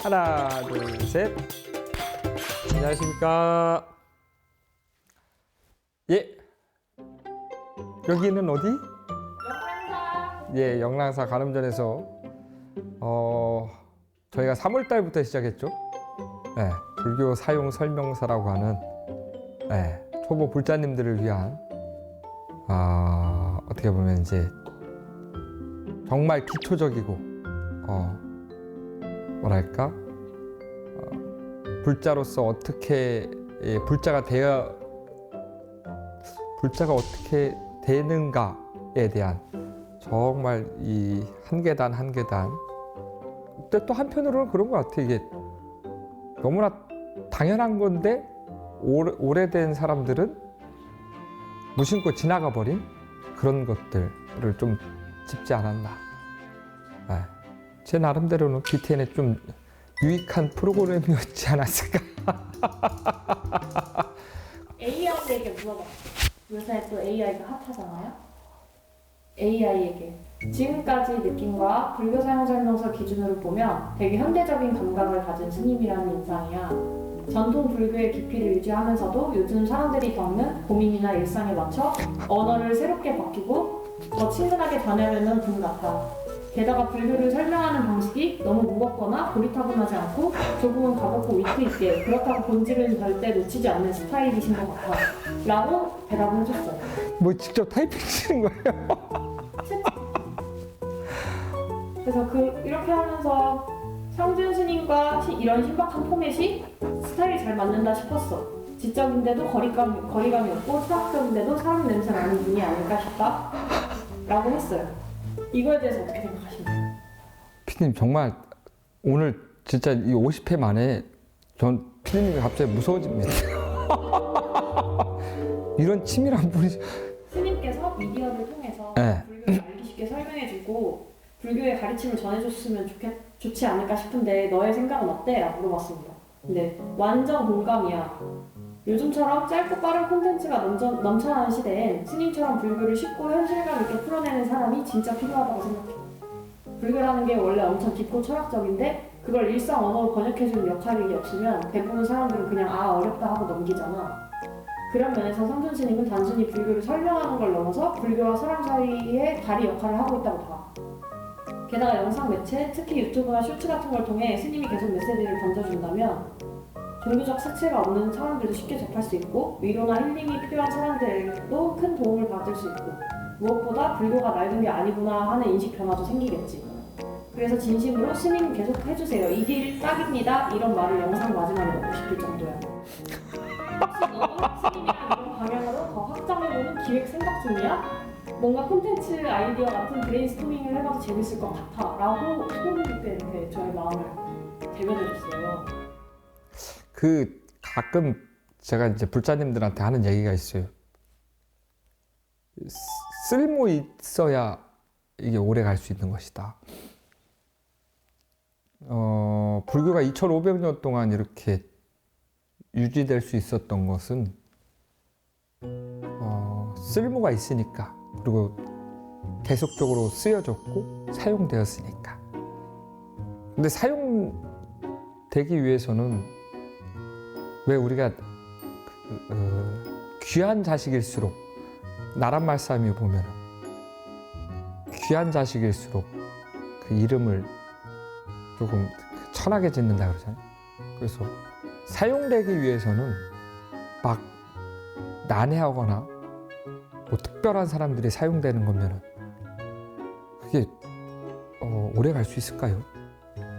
하나, 둘, 셋. 안녕하십니까. 예. 여기는 어디? 영양사. 예, 영랑사 간음전에서 저희가 3월 달부터 시작했죠. 네, 불교 사용 설명서라고 하는 초보 불자님들을 위한 어떻게 보면 이제 정말 기초적이고 뭐랄까 불자로서 어떻게 불자가 어떻게 되는가에 대한 정말 이 한 계단 한 계단. 근데 또 한편으로는 그런 것 같아. 이게 너무나 당연한 건데 오래된 사람들은 무심코 지나가 버린 그런 것들을 좀 짚지 않았나. 제 나름대로는 BTN에 좀 유익한 프로그램이었지 않았을까. AI에게 물어봐. 요새 또 AI가 핫하잖아요. AI에게 지금까지 느낌과 불교 사용 설명서 기준으로 보면 되게 현대적인 감각을 가진 스님이라는 인상이야. 전통 불교의 깊이를 유지하면서도 요즘 사람들이 겪는 고민이나 일상에 맞춰 언어를 새롭게 바뀌고 더 친근하게 전하려는 분 같아. 게다가 불교를 설명하는 방식이 너무 무겁거나 고리타분하지 않고 조금은 가볍고 위트 있게, 그렇다고 본질은 절대 놓치지 않는 스타일이신 것 같아 라고 대답을 해줬어요. 뭐 직접 타이핑 치는 거예요? 그래서 이렇게 하면서 상준 스님과 이런 신박한 포맷이 스타일이 잘 맞는다 싶었어. 지적인데도 거리감이 없고 철학적인데도 사람 냄새 나는 분이 아닐까 싶다 라고 했어요. 이거에 대해서 어떻게 생각하십니까? 피디님 정말 오늘 진짜 이 50회 만에 전 피디님이 갑자기 무서워집니다. 이런 치밀한 분이. 스님께서 미디어를 통해서 네. 불교를 알기 쉽게 설명해주고 불교의 가르침을 전해줬으면 좋지 않을까 싶은데 너의 생각은 어때? 라고 물어봤습니다. 근데 완전 공감이야. 요즘처럼 짧고 빠른 콘텐츠가 넘쳐나는 시대엔 스님처럼 불교를 쉽고 현실감 있게 풀어내는 사람이 진짜 필요하다고 생각해. 불교라는 게 원래 엄청 깊고 철학적인데 그걸 일상 언어로 번역해주는 역할이 없으면 대부분 사람들은 그냥 어렵다 하고 넘기잖아. 그런 면에서 상준 스님은 단순히 불교를 설명하는 걸 넘어서 불교와 사람 사이의 다리 역할을 하고 있다고 봐. 게다가 영상 매체, 특히 유튜브나 쇼츠 같은 걸 통해 스님이 계속 메시지를 던져준다면 종교적 색채가 없는 사람들도 쉽게 접할 수 있고 위로나 힐링이 필요한 사람들도 큰 도움을 받을 수 있고 무엇보다 불교가 낡은 게 아니구나 하는 인식 변화도 생기겠지. 그래서 진심으로 스님 계속 해주세요. 이 길 딱입니다. 이런 말을 영상 마지막에 넣고 싶을 정도야. 혹시 너도 스님이랑 이런 방향으로 더 확장해보는 기획 생각 중이야? 뭔가 콘텐츠 아이디어 같은 브레인스토밍을 해봐도 재밌을 것 같아 라고 소문 깊게 이렇게 저의 마음을 대변해줬어요. 가끔 제가 이제 불자님들한테 하는 얘기가 있어요. 쓸모 있어야 이게 오래 갈 수 있는 것이다. 불교가 2500년 동안 이렇게 유지될 수 있었던 것은 쓸모가 있으니까, 그리고 계속적으로 쓰여졌고 사용되었으니까. 근데 사용되기 위해서는 왜 우리가 귀한 자식일수록, 나란 말씀에 보면 귀한 자식일수록 그 이름을 조금 천하게 짓는다 그러잖아요. 그래서 사용되기 위해서는 막 난해하거나 뭐 특별한 사람들이 사용되는 거면은 그게 오래 갈 수 있을까요?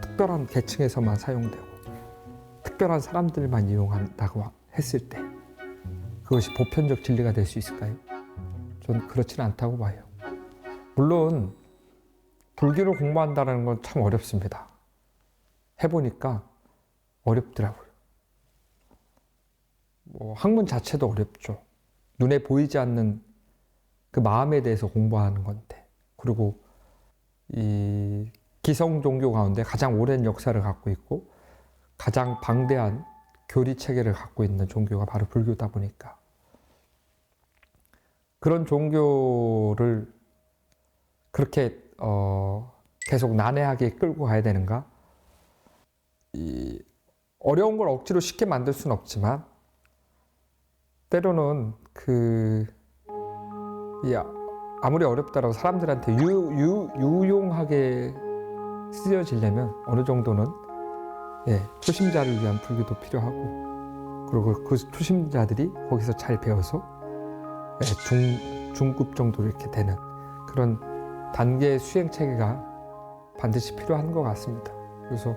특별한 계층에서만 사용되고 특별한 사람들만 이용한다고 했을 때 그것이 보편적 진리가 될 수 있을까요? 저는 그렇지는 않다고 봐요. 물론 불교를 공부한다는 건 참 어렵습니다. 해보니까 어렵더라고요. 뭐 학문 자체도 어렵죠. 눈에 보이지 않는 그 마음에 대해서 공부하는 건데, 그리고 이 기성 종교 가운데 가장 오랜 역사를 갖고 있고 가장 방대한 교리 체계를 갖고 있는 종교가 바로 불교다 보니까 그런 종교를 그렇게 계속 난해하게 끌고 가야 되는가? 이 어려운 걸 억지로 쉽게 만들 수는 없지만 때로는 아무리 어렵다라고 사람들한테 유용하게 쓰여지려면 어느 정도는 초심자를 위한 불교도 필요하고 그리고 그 초심자들이 거기서 잘 배워서 중급 정도 이렇게 되는 그런 단계 수행 체계가 반드시 필요한 것 같습니다. 그래서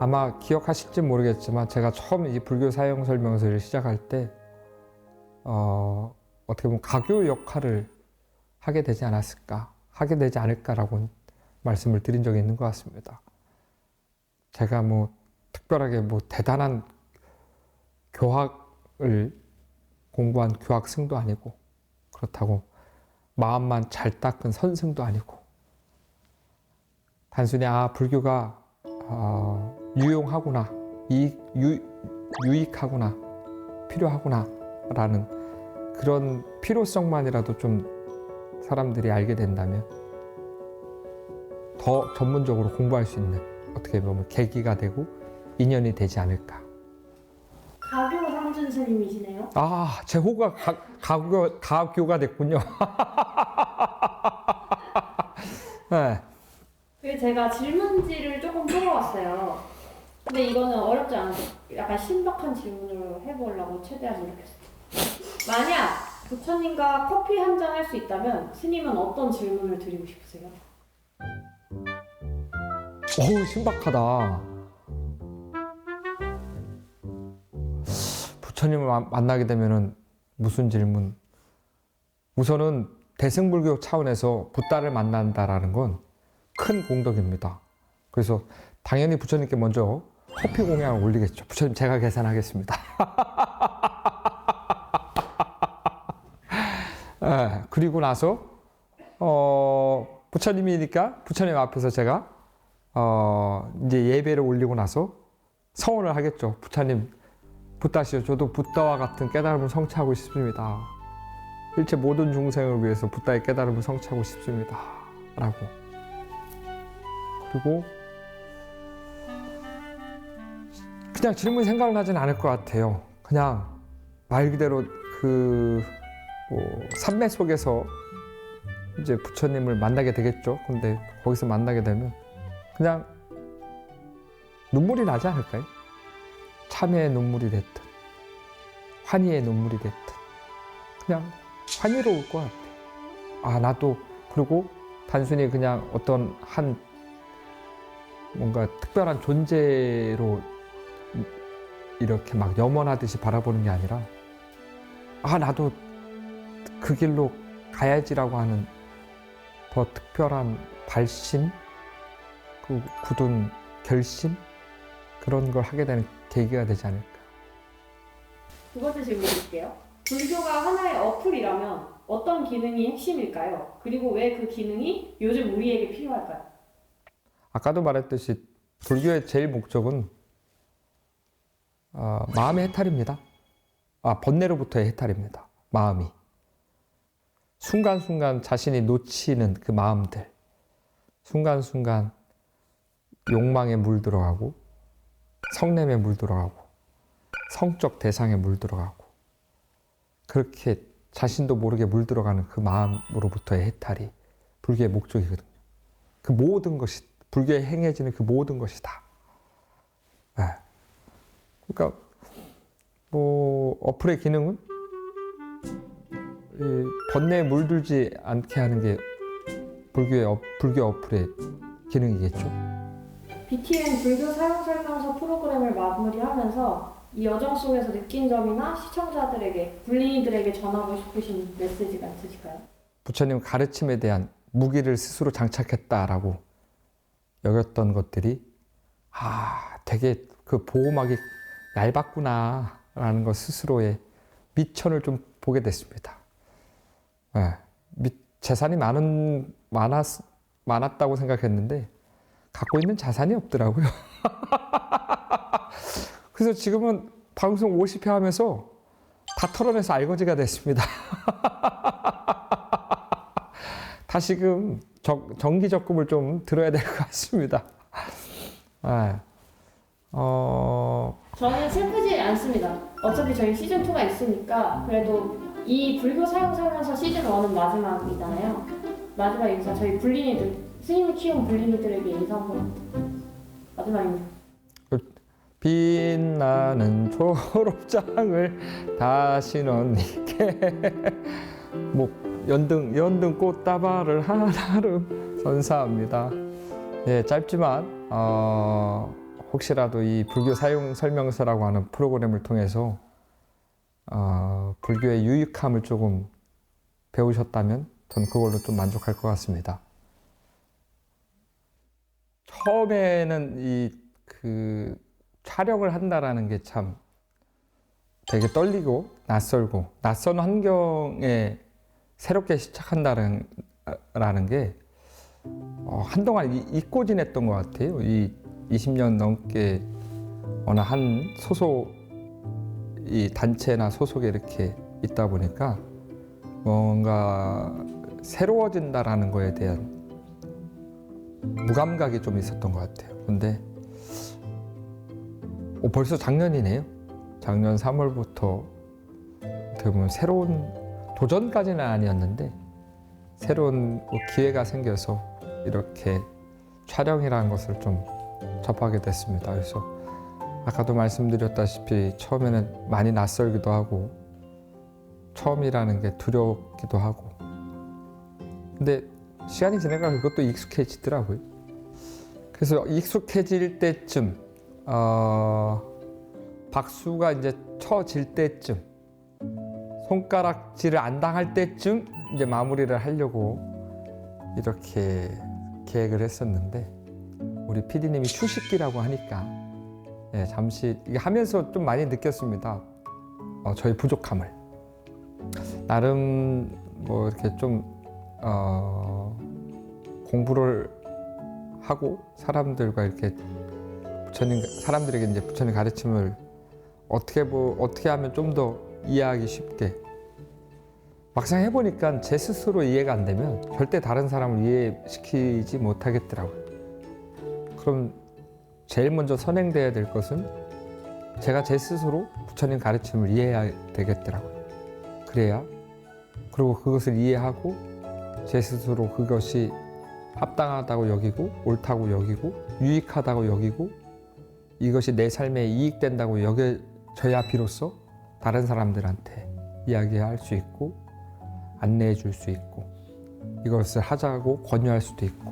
아마 기억하실지 모르겠지만 제가 처음 이 불교 사용 설명서를 시작할 때 어떻게 보면 가교 역할을 하게 되지 않을까라고 말씀을 드린 적이 있는 것 같습니다. 제가 특별하게 대단한 교학을 공부한 교학승도 아니고 그렇다고 마음만 잘 닦은 선승도 아니고 단순히 불교가 유용하구나, 유익하구나, 필요하구나 라는 그런 필요성만이라도 좀 사람들이 알게 된다면 더 전문적으로 공부할 수 있는 어떻게 보면 계기가 되고 인연이 되지 않을까. 가교 상준 스님이시네요. 제 호가 가교가 됐군요. 네. 그리고 제가 질문지를 조금 풀어왔어요. 근데 이거는 어렵지 않아서 약간 신박한 질문을 해보려고 최대한 노력했어요. 만약 부처님과 커피 한 잔 할 수 있다면 스님은 어떤 질문을 드리고 싶으세요? 신박하다. 부처님을 만나게 되면은 무슨 질문? 우선은 대승불교 차원에서 붓다를 만난다라는 건 큰 공덕입니다. 그래서 당연히 부처님께 먼저 커피 공양을 올리겠죠. 부처님 제가 계산하겠습니다. 그리고 나서 부처님이니까 부처님 앞에서 제가 이제 예배를 올리고 나서 서원을 하겠죠. 부처님, 붓다시오. 저도 붓다와 같은 깨달음을 성취하고 싶습니다. 일체 모든 중생을 위해서 붓다의 깨달음을 성취하고 싶습니다. 라고. 그리고 그냥 질문이 생각나진 않을 것 같아요. 그냥 말 그대로 산매 속에서 이제 부처님을 만나게 되겠죠. 근데 거기서 만나게 되면 그냥 눈물이 나지 않을까요? 참회의 눈물이 됐든 환희의 눈물이 됐든 그냥 환희로울 것 같아요. 나도 그리고 단순히 그냥 어떤 뭔가 특별한 존재로 이렇게 막 염원하듯이 바라보는 게 아니라 나도 그 길로 가야지라고 하는 더 특별한 발심, 그 굳은 결심 그런 걸 하게 되는 계기가 되지 않을까. 두 번째 질문 드릴게요. 불교가 하나의 어플이라면 어떤 기능이 핵심일까요? 그리고 왜 그 기능이 요즘 우리에게 필요할까요? 아까도 말했듯이 불교의 제일 목적은 마음의 해탈입니다. 번뇌로부터의 해탈입니다. 마음이. 순간순간 자신이 놓치는 그 마음들. 순간순간 욕망에 물들어가고 성냄에 물들어가고 성적 대상에 물들어가고 그렇게 자신도 모르게 물들어가는 그 마음으로부터의 해탈이 불교의 목적이거든요. 그 모든 것이 불교에 행해지는 그 모든 것이다. 그러니까 어플의 기능은 이 번뇌에 물들지 않게 하는 게 불교 어플의 기능이겠죠. BTN 불교 사용 설명서 프로그램을 마무리하면서 이 여정 속에서 느낀 점이나 시청자들에게, 불린이들에게 전하고 싶으신 메시지가 있으실까요? 부처님 가르침에 대한 무기를 스스로 장착했다라고 여겼던 것들이 되게 그 보호막이 얇았구나 라는 것 스스로의 미천을 좀 보게 됐습니다. 재산이 많았다고 생각했는데 갖고 있는 자산이 없더라고요. 그래서 지금은 방송 50회 하면서 다 털어내서 알거지가 됐습니다. 다시금 정기 적금을 좀 들어야 될 것 같습니다. 저는 슬프지 않습니다. 어차피 저희 시즌 2가 있으니까 그래도 이 불교 사용 설명서 시즌 1은 마지막이잖아요. 마지막 인사 저희 불린이들 스님을 키운 불린이들에게 인사 한번 마지막입니다. 빛나는 초록장을 다시는 니께 목 연등 꽃다발을 하나름 선사합니다. 예, 짧지만 혹시라도 이 불교 사용 설명서라고 하는 프로그램을 통해서 불교의 유익함을 조금 배우셨다면 저는 그걸로 좀 만족할 것 같습니다. 처음에는 그 촬영을 한다라는 게 참 되게 떨리고 낯설고 낯선 환경에 새롭게 시작한다는 게 한동안 잊고 지냈던 것 같아요. 이 20년 넘게 어느 한 소속 이 단체나 소속에 이렇게 있다 보니까 뭔가 새로워진다라는 거에 대한 무감각이 좀 있었던 것 같아요. 근데 벌써 작년이네요. 작년 3월부터 어떻게 보면 새로운 도전까지는 아니었는데 새로운 기회가 생겨서 이렇게 촬영이라는 것을 좀 접하게 됐습니다. 그래서 아까도 말씀드렸다시피 처음에는 많이 낯설기도 하고 처음이라는 게 두렵기도 하고 근데 시간이 지나가 그것도 익숙해지더라고요. 그래서 익숙해질 때쯤 박수가 이제 쳐질 때쯤 손가락질을 안 당할 때쯤 이제 마무리를 하려고 이렇게 계획을 했었는데 우리 PD님이 휴식기라고 하니까 예, 잠시 이게 하면서 좀 많이 느꼈습니다. 저의 부족함을 나름 뭐 이렇게 좀 공부를 하고 사람들과 이렇게 사람들에게 이제 부처님 가르침을 어떻게 하면 좀 더 이해하기 쉽게 막상 해보니까 제 스스로 이해가 안 되면 절대 다른 사람을 이해시키지 못하겠더라고요. 그럼 제일 먼저 선행돼야 될 것은 제가 제 스스로 부처님 가르침을 이해해야 되겠더라고요. 그래야 그리고 그것을 이해하고 제 스스로 그것이 합당하다고 여기고 옳다고 여기고 유익하다고 여기고 이것이 내 삶에 이익된다고 여겨져야 비로소 다른 사람들한테 이야기할 수 있고 안내해 줄 수 있고 이것을 하자고 권유할 수도 있고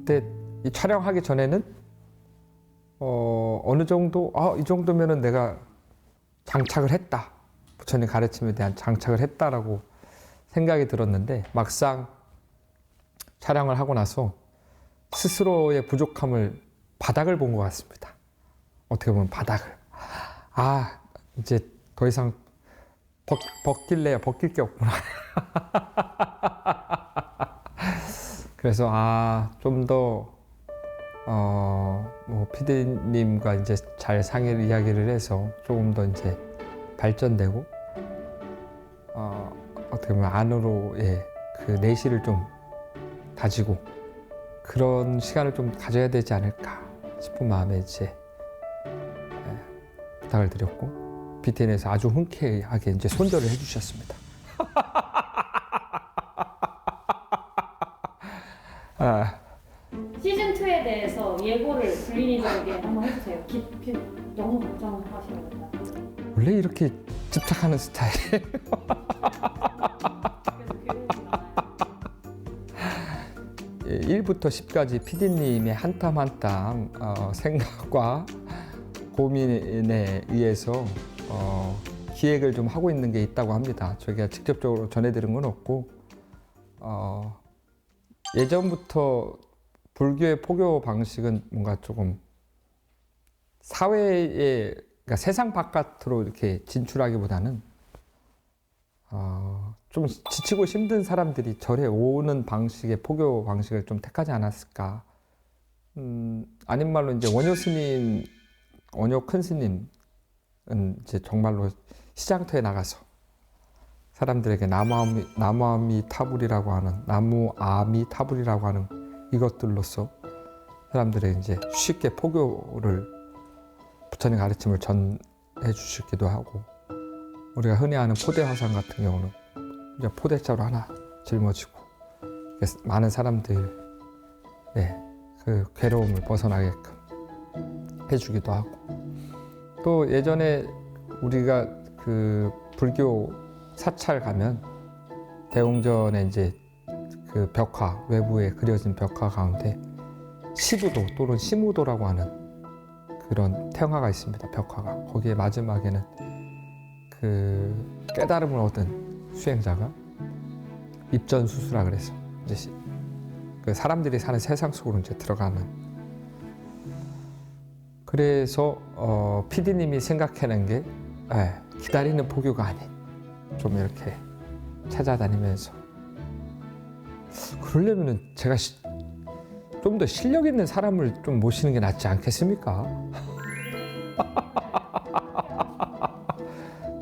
근데 이 촬영하기 전에는 어느 정도 이 정도면은 내가 장착을 했다 부처님 가르침에 대한 장착을 했다라고 생각이 들었는데 막상 촬영을 하고 나서 스스로의 부족함을 바닥을 본 것 같습니다. 어떻게 보면 바닥을 이제 더 이상 벗길래야 벗길 게 없구나. 그래서 좀 더 뭐 PD님과 이제 잘 상의를 이야기를 해서 조금 더 이제 발전되고 어떻게 보면 안으로의 그 내실을 좀 다지고 그런 시간을 좀 가져야 되지 않을까 싶은 마음에 이제 부탁을 드렸고 BTN에서 아주 흔쾌하게 이제 손절을 해주셨습니다. 시즌 2에 대해서 예고를 불린이들에게 한번 해주세요. 깊이 너무 걱정하시는 것 같아요. 원래 이렇게 집착하는 스타일이에요. 그래서 괴로움이 많아요. 1부터 10까지 PD님의 한 땀 한 땀 생각과 고민에 의해서 기획을 좀 하고 있는 게 있다고 합니다. 저희가 직접적으로 전해드린 건 없고 예전부터 불교의 포교 방식은 뭔가 조금 사회에 그러니까 세상 바깥으로 이렇게 진출하기보다는 좀 지치고 힘든 사람들이 절에 오는 방식의 포교 방식을 좀 택하지 않았을까. 아닌 말로 이제 원효 큰 스님은 이제 정말로 시장터에 나가서 사람들에게 나무아미 타불이라고 하는 이것들로서 사람들이 이제 쉽게 포교를 부처님 가르침을 전해 주시기도 하고, 우리가 흔히 아는 포대 화상 같은 경우는 이제 포대자루 하나 짊어지고 많은 사람들 그 괴로움을 벗어나게끔 해주기도 하고, 또 예전에 우리가 그 불교 사찰 가면 대웅전에 이제 그 벽화, 외부에 그려진 벽화 가운데 시부도 또는 시무도라고 하는 그런 태화가 있습니다. 벽화가. 거기에 마지막에는 그 깨달음을 얻은 수행자가 입전수수라 그래서 이제 그 사람들이 사는 세상 속으로 이제 들어가는. 그래서 PD님이 생각해낸 게 기다리는 포교가 아닌, 좀 이렇게 찾아다니면서 그러려면은 제가 좀 더 실력 있는 사람을 좀 모시는 게 낫지 않겠습니까?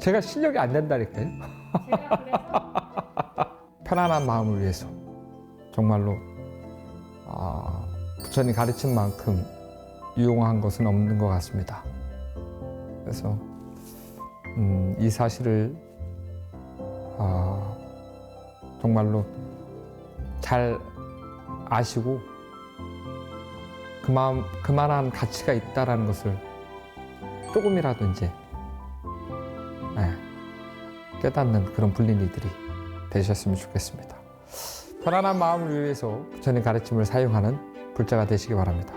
제가 실력이 안 된다니까요. 제가 그래서 편안한 마음을 위해서 정말로 부처님 가르친 만큼 유용한 것은 없는 것 같습니다. 그래서 이 사실을 정말로 잘 아시고 그만한 가치가 있다라는 것을 조금이라도 이제 깨닫는 그런 불린이들이 되셨으면 좋겠습니다. 편안한 마음을 위해서 부처님 가르침을 사용하는 불자가 되시기 바랍니다.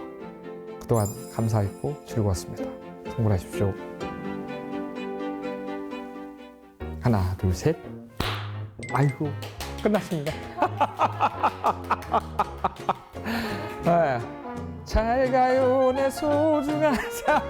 그동안 감사했고 즐거웠습니다. 성불하십시오. 하나, 둘, 셋. 아이고, 끝났습니다. 잘 가요, 내 소중한 사람.